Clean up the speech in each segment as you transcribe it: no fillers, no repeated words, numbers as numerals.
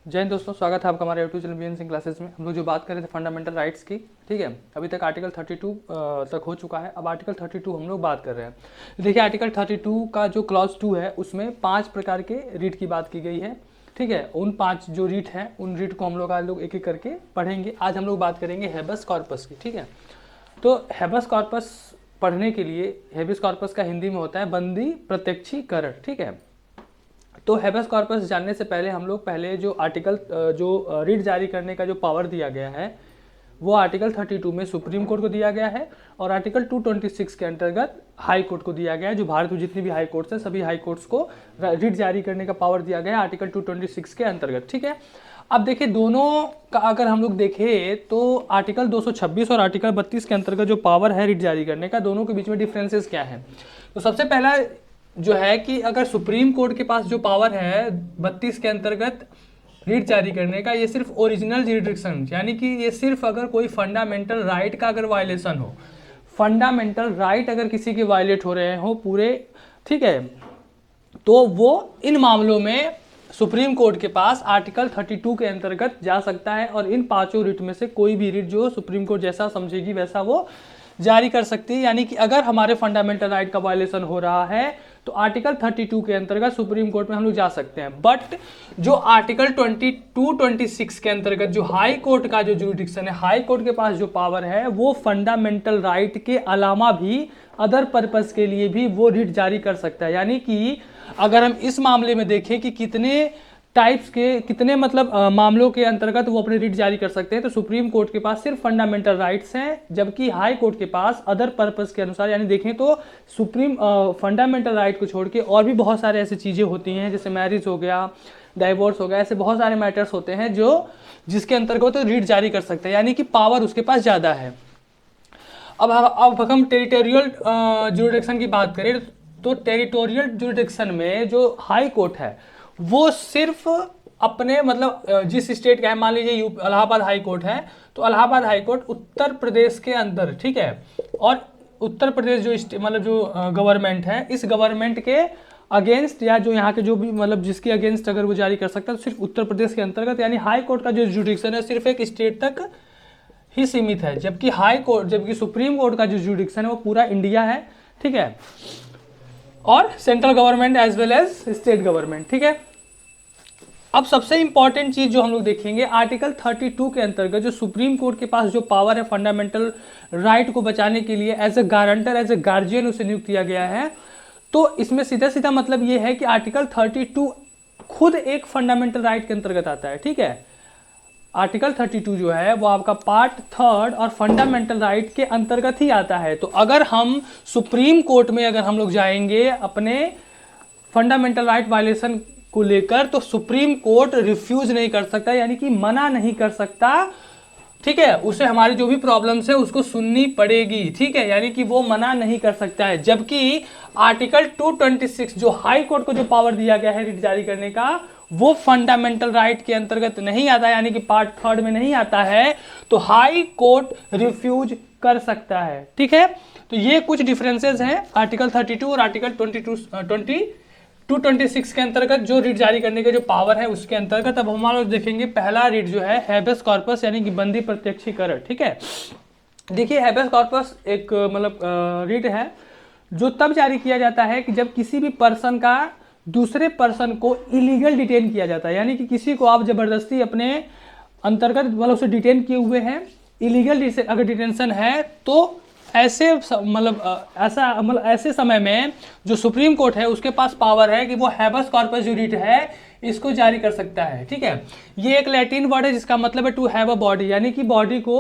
जय हिंद दोस्तों, स्वागत है आपका हमारे YouTube channel BN Singh classes में। हम लोग जो बात कर रहे थे फंडामेंटल राइट्स की, ठीक है। अभी तक आर्टिकल 32 तक हो चुका है। अब आर्टिकल 32 हम लोग बात कर रहे हैं। देखिए, आर्टिकल 32 का जो क्लॉज 2 है उसमें 5 प्रकार के रीट की बात की गई है, ठीक है। उन 5 जो रीट हैं उन रीट को हम लोग आज लोग एक एक करके पढ़ेंगे। आज हम लोग बात करेंगे हेबस कॉर्पस की, ठीक है। तो हेबस कॉर्पस पढ़ने के लिए, हेबस कॉर्पस का हिंदी में होता है बंदी प्रत्यक्षीकरण, ठीक है। तो हेबस कॉर्पस जानने से पहले हम लोग जो आर्टिकल जो रीट जारी करने का जो पावर दिया गया है वो आर्टिकल 32 में सुप्रीम कोर्ट को दिया गया है और आर्टिकल 226 के अंतर्गत हाई कोर्ट को दिया गया है। जो भारत में जितनी भी हाई कोर्ट्स हैं सभी हाई कोर्ट्स को रीट जारी करने का पावर दिया गया है आर्टिकल 226 के अंतर्गत, ठीक है। अब देखिए, दोनों का अगर हम लोग देखें तो आर्टिकल 226 और आर्टिकल 32 के अंतर्गत जो पावर है रीट जारी करने का, दोनों के बीच में डिफरेंसेस क्या है। तो सबसे पहला जो है कि अगर सुप्रीम कोर्ट के पास जो पावर है 32 के अंतर्गत रीट जारी करने का, ये सिर्फ ओरिजिनल जुरिडिक्शन, यानी कि ये सिर्फ अगर कोई फंडामेंटल राइट का अगर वायलेशन हो, फंडामेंटल राइट अगर किसी के वायलेट हो रहे हो पूरे, ठीक है, तो वो इन मामलों में सुप्रीम कोर्ट के पास आर्टिकल 32 के अंतर्गत जा सकता है और इन 5 रीट में से कोई भी रीट जो सुप्रीम कोर्ट जैसा समझेगी वैसा वो जारी कर सकती है। यानी कि अगर हमारे फंडामेंटल राइट का वायलेशन हो रहा है तो आर्टिकल 32 के अंतर्गत सुप्रीम कोर्ट में हम लोग जा सकते हैं। बट जो आर्टिकल 26 के अंतर्गत जो हाई कोर्ट का जो जुरिडिक्शन है, हाई कोर्ट के पास जो पावर है वो फंडामेंटल राइट के अलावा भी अदर पर्पस के लिए भी वो रीट जारी कर सकता है। यानी कि अगर हम इस मामले में देखें कि कितने टाइप्स के, कितने मतलब मामलों के अंतर्गत वो अपने रीट जारी कर सकते हैं, तो सुप्रीम कोर्ट के पास सिर्फ फंडामेंटल राइट्स हैं, जबकि हाई कोर्ट के पास अदर पर्पस के अनुसार, यानी देखें तो सुप्रीम फंडामेंटल राइट को छोड़ के और भी बहुत सारे ऐसी चीज़ें होती हैं, जैसे मैरिज हो गया, डाइवोर्स हो गया, ऐसे बहुत सारे मैटर्स होते हैं जो जिसके अंतर्गत तो रीट जारी कर सकते हैं, यानी कि पावर उसके पास ज़्यादा है। अब हम टेरिटोरियल जुरिडिक्शन की बात करें तो टेरिटोरियल जुरिडिक्शन में जो हाई कोर्ट है वो सिर्फ अपने मतलब जिस स्टेट का है, मान लीजिए इलाहाबाद हाई कोर्ट है तो इलाहाबाद हाई कोर्ट उत्तर प्रदेश के अंदर, ठीक है, और उत्तर प्रदेश जो मतलब जो गवर्नमेंट है, इस गवर्नमेंट के अगेंस्ट या जो यहाँ के जो भी मतलब जिसके अगेंस्ट अगर वो जारी कर सकता है तो सिर्फ उत्तर प्रदेश के अंतर्गत, यानी हाई कोर्ट का जो जुडिक्शन है सिर्फ एक स्टेट तक ही सीमित है, जबकि सुप्रीम कोर्ट का जो जुडिक्शन है वो पूरा इंडिया है, ठीक है, और central government as well as state government, ठीक है। अब सबसे इंपॉर्टेंट चीज जो हम लोग देखेंगे, आर्टिकल 32 के अंतर्गत जो सुप्रीम कोर्ट के पास जो पावर है फंडामेंटल राइट को बचाने के लिए as a guarantor, as a guardian उसे नियुक्त किया गया है। तो इसमें सीधा सीधा मतलब ये है कि आर्टिकल 32 खुद एक फंडामेंटल राइट के अंतर्गत आता है, ठीक है। आर्टिकल 32 जो है वो आपका पार्ट 3 और फंडामेंटल राइट के अंतर्गत ही आता है। तो अगर हम सुप्रीम कोर्ट में अगर हम लोग जाएंगे अपने फंडामेंटल राइट वायलेशन को लेकर, तो सुप्रीम कोर्ट रिफ्यूज नहीं कर सकता, यानी कि मना नहीं कर सकता, ठीक है। उसे हमारी जो भी प्रॉब्लम्स है उसको सुननी पड़ेगी, ठीक है, यानी कि वो मना नहीं कर सकता है। जबकि आर्टिकल 226 जो हाई कोर्ट को जो पावर दिया गया है रीट जारी करने का, वो फंडामेंटल राइट के अंतर्गत नहीं आता, यानी कि पार्ट 3 में नहीं आता है, तो हाई कोर्ट रिफ्यूज कर सकता है, ठीक है। तो ये कुछ डिफरेंसेस हैं आर्टिकल 32 और आर्टिकल 226 के अंतर्गत जो रीट जारी करने के जो पावर है उसके अंतर्गत। अब हम लोग देखेंगे पहला रीट जो है हेबेस कॉर्पस, यानी कि बंदी प्रत्यक्षीकरण, ठीक है। देखिए, हेबेस कॉर्पस एक मतलब रीट है जो तब जारी किया जाता है कि जब किसी भी पर्सन का दूसरे पर्सन को इलीगल डिटेन किया जाता है, यानी कि किसी को आप जबरदस्ती अपने अंतर्गत मतलब उसे डिटेन किए हुए हैं, इलीगल अगर डिटेंशन है, तो ऐसे मतलब ऐसे समय में जो सुप्रीम कोर्ट है उसके पास पावर है कि वो हेबस कॉर्पस जो रीट है इसको जारी कर सकता है, ठीक है। ये एक लैटिन वर्ड है जिसका मतलब है टू हैव अ बॉडी, यानी कि बॉडी को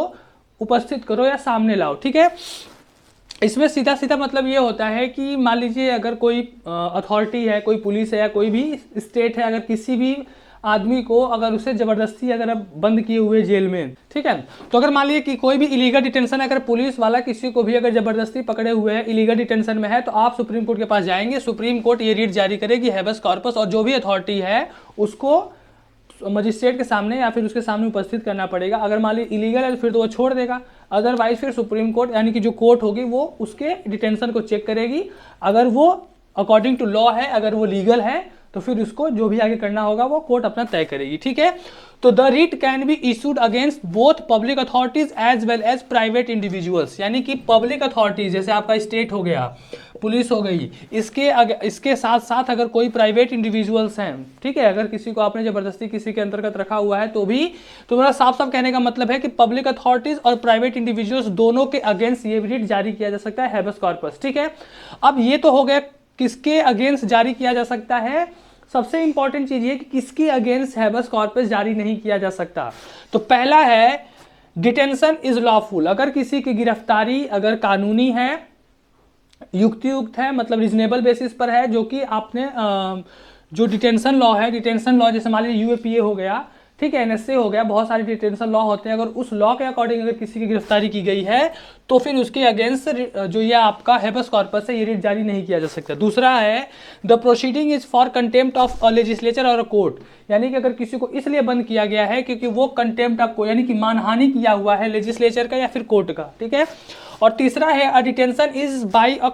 उपस्थित करो या सामने लाओ, ठीक है। इसमें सीधा सीधा मतलब ये होता है कि मान लीजिए अगर कोई अथॉरिटी है, कोई पुलिस है या कोई भी स्टेट है, अगर किसी भी आदमी को अगर उसे जबरदस्ती अगर अब बंद किए हुए जेल में, ठीक है, तो अगर मान लीजिए कि कोई भी इलीगल डिटेंशन, अगर पुलिस वाला किसी को भी अगर जबरदस्ती पकड़े हुए है, इलीगल डिटेंशन में है, तो आप सुप्रीम कोर्ट के पास जाएंगे, सुप्रीम कोर्ट ये रीट जारी करेगी हेबेस कॉर्पस, और जो भी अथॉरिटी है उसको मजिस्ट्रेट के सामने या फिर उसके सामने उपस्थित करना पड़ेगा। अगर मान लीजिए इलीगल है तो फिर तो वो छोड़ देगा, अदरवाइज फिर सुप्रीम कोर्ट यानी कि जो कोर्ट होगी वो उसके डिटेंशन को चेक करेगी, अगर वो अकॉर्डिंग टू लॉ है, अगर वो लीगल है तो फिर उसको जो भी आगे करना होगा वो कोर्ट अपना तय करेगी, ठीक है। तो the writ can be issued against both public authorities as well as private individuals, यानी कि पब्लिक अथॉरिटीज जैसे आपका स्टेट हो गया, पुलिस हो गई, इसके साथ साथ अगर कोई प्राइवेट इंडिविजुअल्स हैं, ठीक है, अगर किसी को आपने जबरदस्ती किसी के अंतर्गत रखा हुआ है तो भी, तो मेरा साफ साफ कहने का मतलब है कि पब्लिक अथॉरिटीज और प्राइवेट इंडिविजुअल्स दोनों के अगेंस्ट ये रिट जारी किया जा सकता है, हैबेस कॉर्पस, ठीक है। अब ये तो हो गया किसके अगेंस्ट जारी किया जा सकता है। सबसे इंपॉर्टेंट चीज ये कि किसके अगेंस्ट हैबेस कॉर्पस जारी नहीं किया जा सकता। तो पहला है डिटेंशन इज लॉफुल, अगर किसी की गिरफ्तारी अगर कानूनी है, युक्तियुक्त है, मतलब रीजनेबल बेसिस पर है, जो कि आपने जो डिटेंशन लॉ है, डिटेंशन लॉ जैसे मान लीजिए यूएपीए हो गया, ठीक है, एनएसए हो गया, बहुत सारे डिटेंशन लॉ होते हैं, अगर उस लॉ के अकॉर्डिंग अगर किसी की गिरफ्तारी की गई है तो फिर उसके अगेंस्ट जो ये आपका हैबेस कॉर्पस है ये रिट जारी नहीं किया जा सकता। दूसरा है the proceeding is for contempt of a legislature और अ कोर्ट, यानी कि अगर किसी को इसलिए बंद किया गया है क्योंकि वो कंटेम्प्ट ऑफ, यानी कि मानहानि किया हुआ है लेजिस्लेचर का या फिर कोर्ट का, ठीक है। और तीसरा है a detention is by a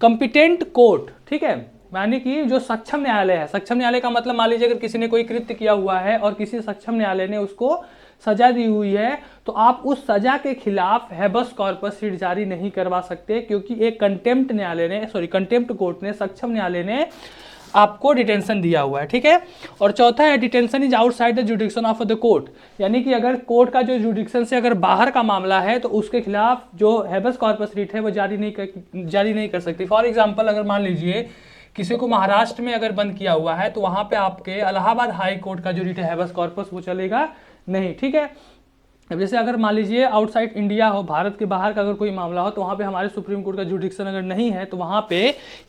competent court, ठीक है, यानी कि जो सक्षम न्यायालय है, सक्षम न्यायालय का मतलब मान लीजिए अगर किसी ने कोई कृत्य किया हुआ है और किसी सक्षम न्यायालय ने उसको सजा दी हुई है तो आप उस सजा के खिलाफ हैबेस कॉर्पस रिट जारी नहीं करवा सकते, क्योंकि एक कंटेम्प्ट कोर्ट ने, सक्षम न्यायालय ने आपको डिटेंशन दिया हुआ है, ठीक है। और चौथा है detention is outside the जुडिक्शन of the court, यानी कि अगर कोर्ट का जो जुडिक्शन से अगर बाहर का मामला है तो उसके खिलाफ जो हैबेस कॉर्पस रिट है वो जारी नहीं कर सकती। फॉर एग्जाम्पल अगर मान लीजिए किसी को महाराष्ट्र में अगर बंद किया हुआ है तो वहां पे आपके इलाहाबाद हाई कोर्ट का जो रिट है हैबेस कॉर्पस वो चलेगा नहीं, ठीक है। अब जैसे अगर मान लीजिए आउटसाइड इंडिया हो, भारत के बाहर का अगर कोई मामला हो तो वहाँ पे हमारे सुप्रीम कोर्ट का जुडिक्शन अगर नहीं है तो वहाँ पे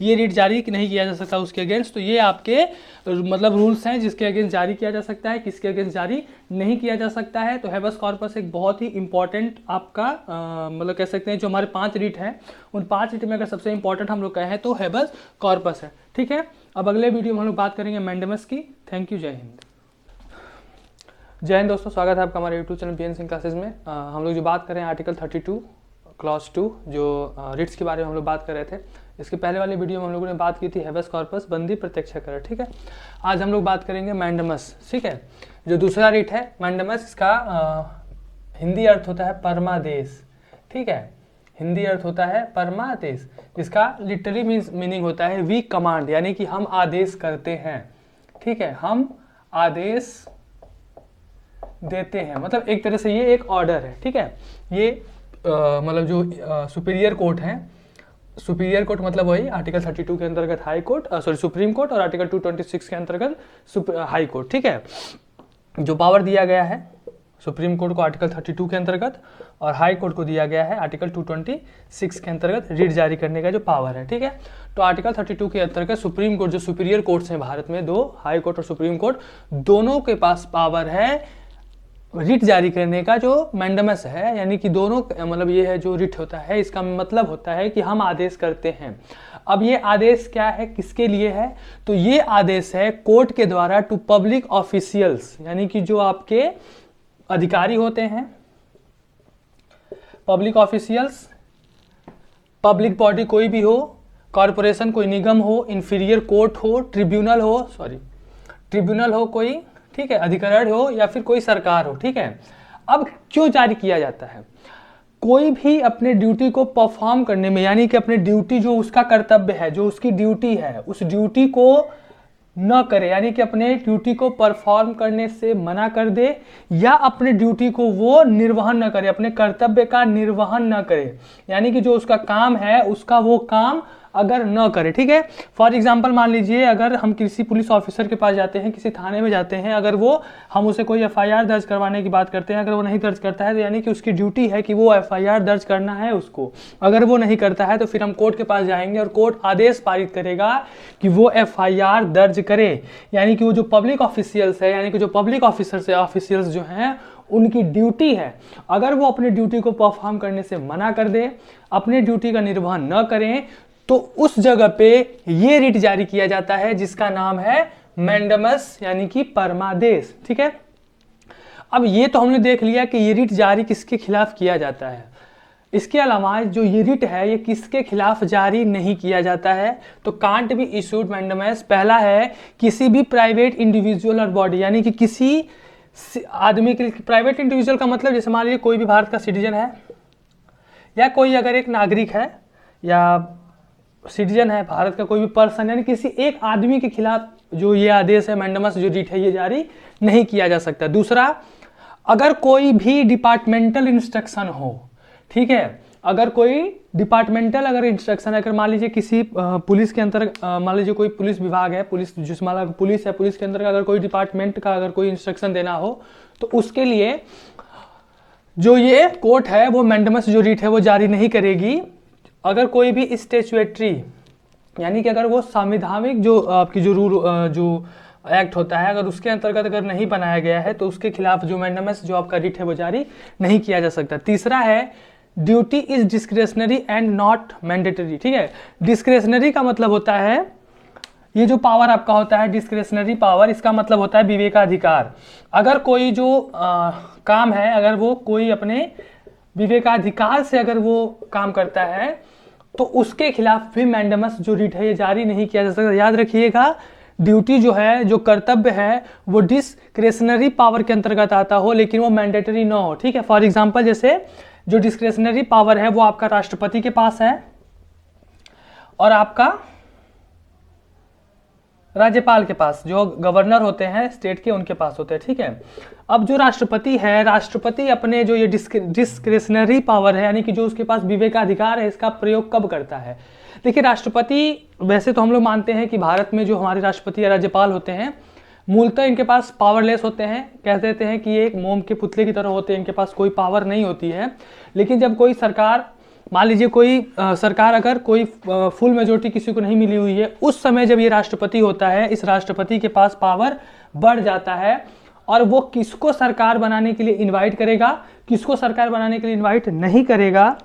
ये रिट जारी नहीं किया जा सकता उसके अगेंस्ट। तो ये आपके मतलब रूल्स हैं जिसके अगेंस्ट जारी किया जा सकता है, किसके अगेंस्ट जारी नहीं किया जा सकता है। तो हैबेस कॉर्पस एक बहुत ही इंपॉर्टेंट आपका मतलब कह सकते हैं जो हमारे 5 रिट हैं उन 5 रिट में अगर सबसे इंपॉर्टेंट हम लोग कहें तो हैबेस कॉर्पस है, ठीक है। अब अगले वीडियो में हम लोग बात करेंगे मैंडेमस की। थैंक यू, जय हिंद। जय हिंद दोस्तों, स्वागत है आपका हमारे YouTube channel BN Singh classes में। हम लोग जो बात कर रहे हैं आर्टिकल 32 क्लॉज 2 जो रिट्स के बारे में हम लोग बात कर रहे थे। इसके पहले वाले वीडियो में हम लोगों ने बात की थी हैबेस कॉर्पस, बंदी, प्रत्यक्षाकरण, ठीक है। आज हम लोग बात करेंगे मैंडेमस, ठीक है, जो दूसरा रिट है मैंडेमस। इसका हिंदी अर्थ होता है परमादेश, ठीक है, हिंदी अर्थ होता है परमादेश। इसका लिटरली मीनिंग होता है वी कमांड, यानी कि हम आदेश करते हैं, ठीक है, हम आदेश देते हैं, मतलब एक तरह से ये एक ऑर्डर है, ठीक है। ये मतलब जो सुपीरियर कोर्ट है, सुपीरियर कोर्ट मतलब वही आर्टिकल 32 के अंतर्गत हाई कोर्ट, सुप्रीम कोर्ट, और आर्टिकल 226 के अंतर्गत हाई कोर्ट, ठीक है। जो पावर दिया गया है सुप्रीम कोर्ट को आर्टिकल 32 के अंतर्गत और हाई कोर्ट को दिया गया है आर्टिकल 226 के अंतर्गत रिट जारी करने का जो पावर है, ठीक है। तो आर्टिकल 32 के अंतर्गत सुप्रीम कोर्ट, जो सुपीरियर कोर्ट्स हैं भारत में 2, हाई कोर्ट और सुप्रीम कोर्ट, दोनों के पास पावर है रिट जारी करने का जो मैंडेमस है, यानी कि दोनों मतलब ये है जो रिट होता है इसका मतलब होता है कि हम आदेश करते हैं। अब ये आदेश क्या है, किसके लिए है, तो ये आदेश है कोर्ट के द्वारा टू पब्लिक ऑफिशियल्स, यानी कि जो आपके अधिकारी होते हैं, पब्लिक ऑफिशियल्स, पब्लिक बॉडी कोई भी हो, कॉरपोरेशन कोई निगम हो, इंफीरियर कोर्ट हो, ट्रिब्यूनल हो कोई, ठीक है, अधिकरण हो या फिर कोई सरकार हो, ठीक है। अब क्यों जारी किया जाता है, कोई भी अपने ड्यूटी को परफॉर्म करने में, यानी कि अपने ड्यूटी जो उसका कर्तव्य है, जो उसकी ड्यूटी है, उस ड्यूटी को न करे, यानी कि अपने ड्यूटी को परफॉर्म करने से मना कर दे या अपने ड्यूटी को वो निर्वहन न करे, अपने कर्तव्य का निर्वहन न करे, यानी कि जो उसका काम है उसका वो काम अगर न करे, ठीक है। फॉर एग्जांपल मान लीजिए अगर हम किसी पुलिस ऑफिसर के पास जाते हैं, किसी थाने में जाते हैं, अगर वो हम उसे कोई एफआईआर दर्ज करवाने की बात करते हैं, अगर वो नहीं दर्ज करता है तो यानी कि उसकी ड्यूटी है कि वो एफआईआर दर्ज करना है उसको। अगर वो नहीं करता है तो फिर हम कोर्ट के पास जाएंगे और कोर्ट आदेश पारित करेगा कि वो एफआईआर दर्ज करे, यानी कि वो जो पब्लिक ऑफिशियल्स है, यानी कि जो पब्लिक ऑफिसर्स जो हैं उनकी ड्यूटी है, अगर वो अपने ड्यूटी को परफॉर्म करने से मना कर दे, अपने ड्यूटी का निर्वहन न करें, तो उस जगह पे ये रिट जारी किया जाता है जिसका नाम है मैंडेमस, यानी कि परमादेश, ठीक है। अब ये तो हमने देख लिया कि ये रिट जारी किसके खिलाफ किया जाता है, इसके अलावा जो ये रिट है ये किसके खिलाफ जारी नहीं किया जाता है, तो कांट बी इशूड मैंडेमस। पहला है किसी भी प्राइवेट इंडिविजुअल और बॉडी, यानी कि किसी आदमी के लिए। प्राइवेट इंडिविजुअल का मतलब जैसे मान लीजिए कोई भी भारत का सिटीजन है या कोई अगर एक नागरिक है या सिटीजन है भारत का कोई भी पर्सन, यानी किसी एक आदमी के खिलाफ जो ये आदेश है मैंडेमस जो रिट है ये जारी नहीं किया जा सकता। दूसरा, अगर कोई भी डिपार्टमेंटल इंस्ट्रक्शन हो, ठीक है, अगर कोई डिपार्टमेंटल अगर इंस्ट्रक्शन है, अगर मान लीजिए किसी पुलिस के अंतर मान लीजिए कोई पुलिस विभाग है, पुलिस जिस मान लो पुलिस है, पुलिस के अंदर अगर कोई डिपार्टमेंट का अगर कोई इंस्ट्रक्शन देना हो तो उसके लिए जो ये कोर्ट है वो मैंडेमस जो रिट है वो जारी नहीं करेगी। अगर कोई भी स्टैट्यूटरी, यानी कि अगर वो संवैधानिक जो आपकी जो रूल जो एक्ट होता है अगर उसके अंतर्गत अगर नहीं बनाया गया है तो उसके खिलाफ जो मैंडेमस जो आपका रिट है वो जारी नहीं किया जा सकता। तीसरा है duty is discretionary and not mandatory, ठीक है। डिस्क्रेशनरी का मतलब होता है ये जो पावर आपका होता है डिस्क्रेशनरी पावर, इसका मतलब होता है विवेकाधिकार। अगर कोई जो काम है अगर वो कोई अपने विवेकाधिकार से अगर वो काम करता है तो उसके खिलाफ भी मैंडेमस जो रिट है ये जारी नहीं किया जा सकता। याद रखिएगा, ड्यूटी जो है जो कर्तव्य है वो डिस्क्रेशनरी पावर के अंतर्गत आता हो लेकिन वो मैंडेटरी ना हो, ठीक है। फॉर एग्जांपल जैसे जो डिस्क्रेशनरी पावर है वो आपका राष्ट्रपति के पास है और आपका राज्यपाल के पास, जो गवर्नर होते हैं स्टेट के उनके पास होते हैं, ठीक है। अब जो राष्ट्रपति है, राष्ट्रपति अपने जो ये डिस्क्रेशनरी पावर है यानी कि जो उसके पास विवेकाधिकार है इसका प्रयोग कब करता है। देखिए राष्ट्रपति, वैसे तो हम लोग मानते हैं कि भारत में जो हमारे राष्ट्रपति या राज्यपाल होते हैं मूलतः इनके पास पावरलेस होते हैं, कह देते हैं कि ये एक मोम के पुतले की तरह होते हैं, इनके पास कोई पावर नहीं होती है। लेकिन जब कोई सरकार, मान लीजिए कोई सरकार अगर कोई फुल मेजोरिटी किसी को नहीं मिली हुई है, उस समय जब ये राष्ट्रपति होता है इस राष्ट्रपति के पास पावर बढ़ जाता है और वो किसको सरकार बनाने के लिए इनवाइट करेगा, किसको सरकार बनाने के लिए इनवाइट नहीं करेगा,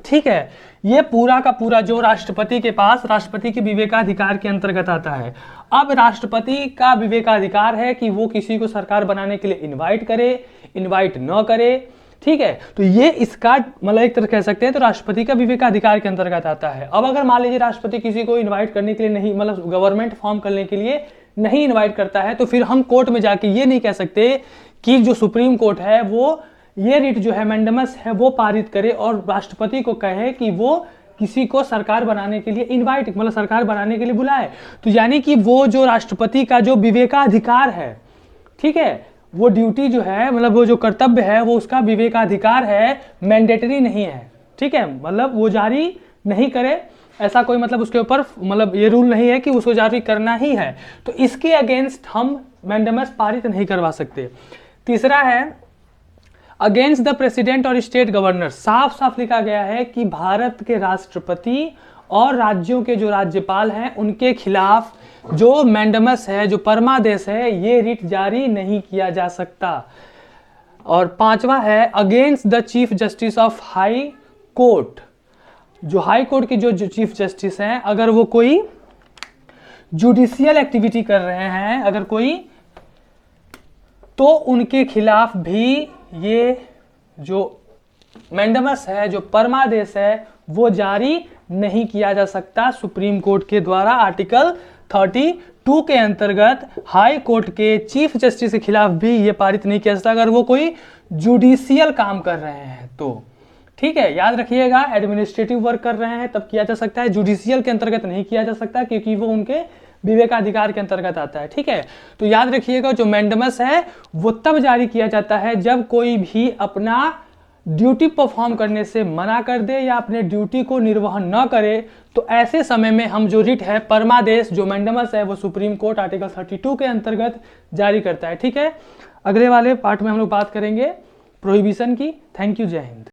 ठीक है। ये पूरा का पूरा जो राष्ट्रपति के पास राष्ट्रपति के विवेकाधिकार के अंतर्गत आता है। अब राष्ट्रपति का विवेकाधिकार है कि वो किसी को सरकार बनाने के लिए इनवाइट करे, इनवाइट न करे, ठीक है। तो ये इसका मतलब एक तरह कह सकते हैं तो राष्ट्रपति का विवेकाधिकार के अंतर्गत आता है। अब अगर मान लीजिए राष्ट्रपति किसी को इनवाइट करने के लिए नहीं, मतलब गवर्नमेंट फॉर्म करने के लिए नहीं इनवाइट करता है तो फिर हम कोर्ट में जाके ये नहीं कह सकते कि जो सुप्रीम कोर्ट है वो ये रिट जो है मैंडेमस है वो पारित करे और राष्ट्रपति को कहे कि वो किसी को सरकार बनाने के लिए इनवाइट, मतलब सरकार बनाने के लिए बुलाए। तो यानी कि वो जो राष्ट्रपति का जो विवेकाधिकार है, ठीक है, वो ड्यूटी जो है मतलब वो जो कर्तव्य है वो उसका विवेकाधिकार है, मैंडेटरी नहीं है, ठीक है। मतलब वो जारी नहीं करे ऐसा कोई मतलब उसके ऊपर मतलब ये रूल नहीं है कि उसको जारी करना ही है, तो इसके अगेंस्ट हम मैंडेमस पारित नहीं करवा सकते। तीसरा है अगेंस्ट द प्रेसिडेंट और स्टेट गवर्नर। साफ साफ लिखा गया है कि भारत के राष्ट्रपति और राज्यों के जो राज्यपाल हैं उनके खिलाफ जो मैंडेमस है, जो परमादेश है, ये रिट जारी नहीं किया जा सकता। और पांचवा है against the chief justice of high court. जो हाई कोर्ट के जो चीफ जस्टिस हैं अगर वो कोई जुडिशियल एक्टिविटी कर रहे हैं अगर कोई, तो उनके खिलाफ भी ये जो मैंडेमस है, जो परमादेश है, वो जारी नहीं किया जा सकता सुप्रीम कोर्ट के द्वारा। आर्टिकल 32 के अंतर्गत हाई कोर्ट के चीफ जस्टिस के खिलाफ भी ये पारित नहीं किया जा सकता अगर वो कोई जुडिशियल काम कर रहे हैं तो, ठीक है। याद रखिएगा, एडमिनिस्ट्रेटिव वर्क कर रहे हैं तब किया जा सकता है, जुडिशियल के अंतर्गत नहीं किया जा सकता क्योंकि वो उनके विवेकाधिकार के अंतर्गत आता है, ठीक है। तो याद रखिएगा जो मैंडेमस है वो तब जारी किया जाता है जब कोई भी अपना ड्यूटी परफॉर्म करने से मना कर दे या अपने ड्यूटी को निर्वहन न करे, तो ऐसे समय में हम जो रिट है परमादेश जो मैंडेमस है वो सुप्रीम कोर्ट आर्टिकल 32 के अंतर्गत जारी करता है, ठीक है। अगले वाले पार्ट में हम लोग बात करेंगे प्रोहिबिशन की। थैंक यू, जय हिंद।